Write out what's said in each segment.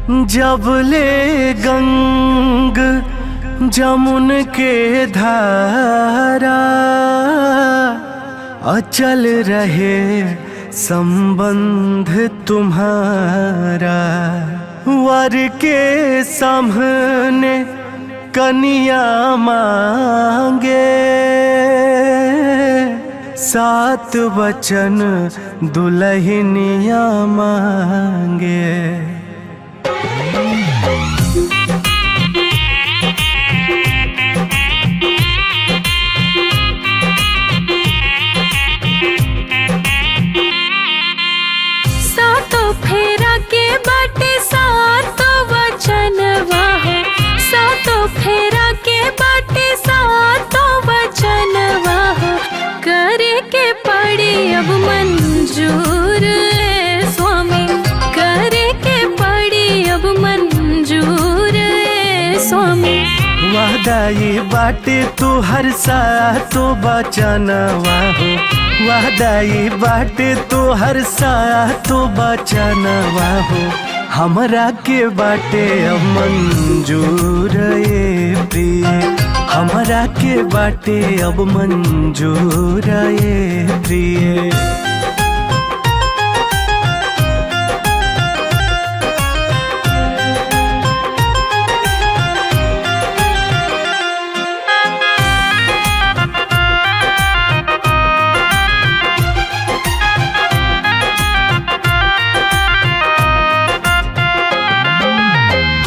जब ले गंग जमुन के धारा अचल रहे संबंध तुम्हारा। वर के सामने कनिया मांगे, सात वचन दुल्हनिया मांगे। सातों फेरा के बाटे सातों वचन वाहो, सातों फेरा के बाटे सातों वचन वाहो। करे के पड़ी अब मंजूर स्वामी, करे के पड़ी अब मंजूर स्वामी। वादा ये बाटे तू हर सातो बचनवा हो, वादा ये बाटे तू हर सातो बचनवा हो। हमरा के बाटे अब मंजूर ये प्रिय, हमरा के बाटे अब मंजूर ये प्रिय।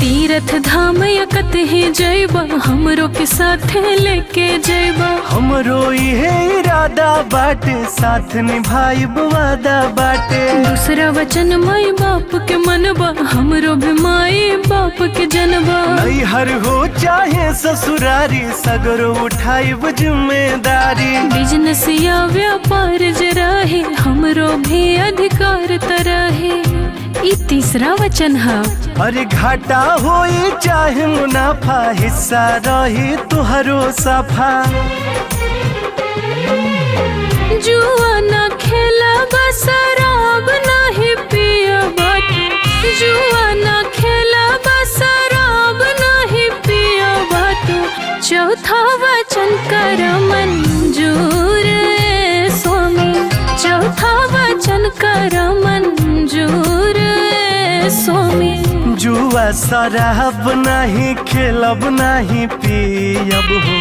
तीर्थ धाम यकत ही जैबा, हमरो के साथे लेके जैबा। हमरो इहे इरादा बाटे, साथ निभाइब वादा बाटे। दूसरा वचन माई बाप के मनबा, हमरो भी माई बाप के जनबा। नैहर हो चाहे ससुरारी, सगरो उठाइब जिम्मेदारी। बिजनेस या व्यापार जराहे, हमरो भी अधिकार तरहे। ई तीसरा वचन है। अरे घाटा होई चाहे मुनाफा, हिस्सा रही तुहरो सफा। जुआ ना खेला बस शराब नहीं पिया बाटू, जुआ ना खेला बस शराब नहीं पिया बाटू। चौथा वचन कर मंजूर स्वामी, चौथा वचन कर मंजूर स्वामी। जुआ शराब नहीं खेलब नहीं पियब हो,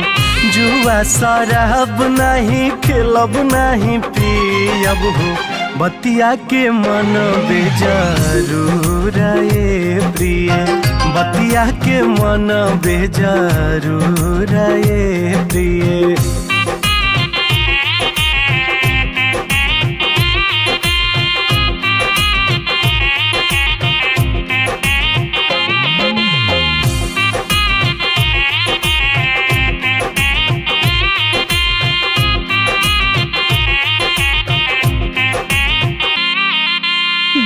जुआ शराब नहीं खेलब नहीं पियब हो। बतिया के मन बेजरूर ये प्रिय, बतिया के मन बेजरूर ये प्रिय।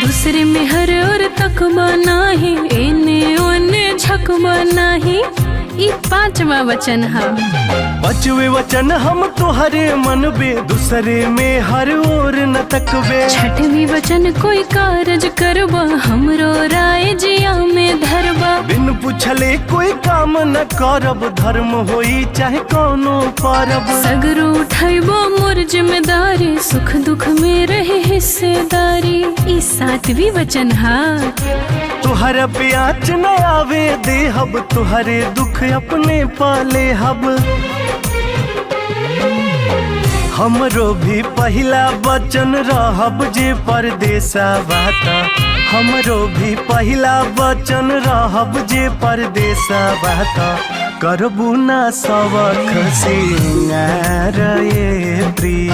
दूसरे में हर और तकबा नाही, एने ओने झकबा नाही। ई पांचवा वचन है। पांचवे वचन हम तोहरे मनबे, दूसरे में हर ओर न तकबे। छठवीं वचन कोई कारज करबा, हमरो राय जिया में धरबा। बिन पूछले कोई काम न करब, धर्म होई चाहे कौनो परब। सगरो उठाइबो मोर जिम्मेदारी, सुख दुख में रहे हिस्सेदारी। ई सातवीं वचन है। तुहर प्याच न आवे देहब, तुहरे दुख अपने पाले हब। हमरो भी पहला वचन रहब जे परदेसा बाता, हमरो भी पहला वचन रहब जे परदेसा बाता। करबू ना सवख सिंगार ये प्रिय,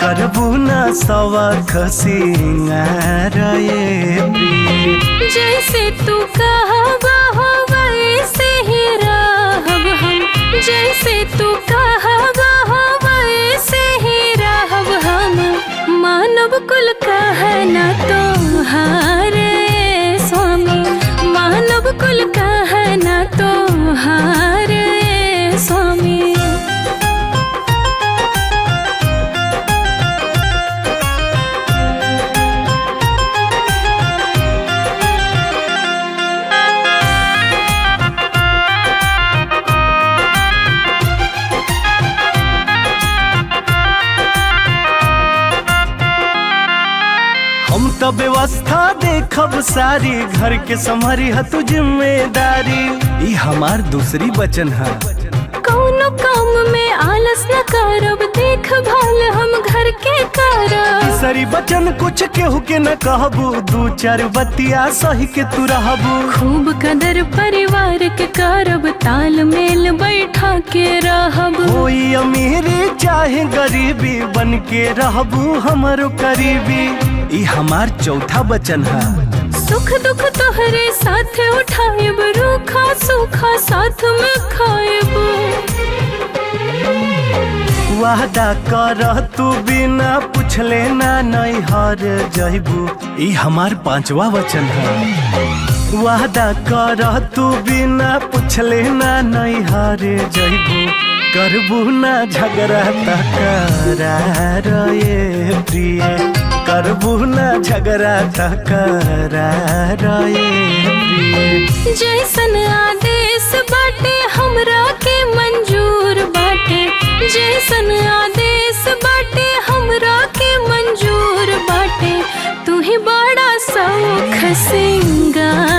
करबू ना सवख सिंगार ये प्रिय। जैसे तू कहबा हो वैसे ही रहब हम, जैसे तू कहबा हो वैसे ही रहब हम। मानव कुल कहना तोहारे स्वामी, मानव कुल कहना तोहारे स्वामी। व्यवस्था देखब सारी, घर के संभारी है तू जिम्मेदारी। ई हमार दूसरी वचन है। कौनो काम में आलस न करब, देखभाल हम घर के करब। तीसरी वचन कुछ केहू के न कहबू, दू चार बतिया सही के तू रहबू। खूब कदर परिवार के करब, तालमेल बैठा के रहब। कोई अमीरी चाहे गरीबी, बन के रहबू हमारो करीबी। ई हमार चौथा वचन है। सुख दुख तोहरे साथ उठाएब, रूखा सूखा साथ में खाएब। वादा कर तू बिना पूछले ना नैहर जइबू। ई हमार पांचवा वचन है। वादा कर तू बिना पूछले ना नैहर जइबू। करबू ना झगड़ा तकरार ये प्रिय, करबू ना झगड़ा तकरार ये प्रिय। जैसन आदेश बाटे हमरा के मंजूर बाटे, जैसन आदेश बाटे हमरा के मंजूर बाटे। तू ही बड़ा शौख सिंगार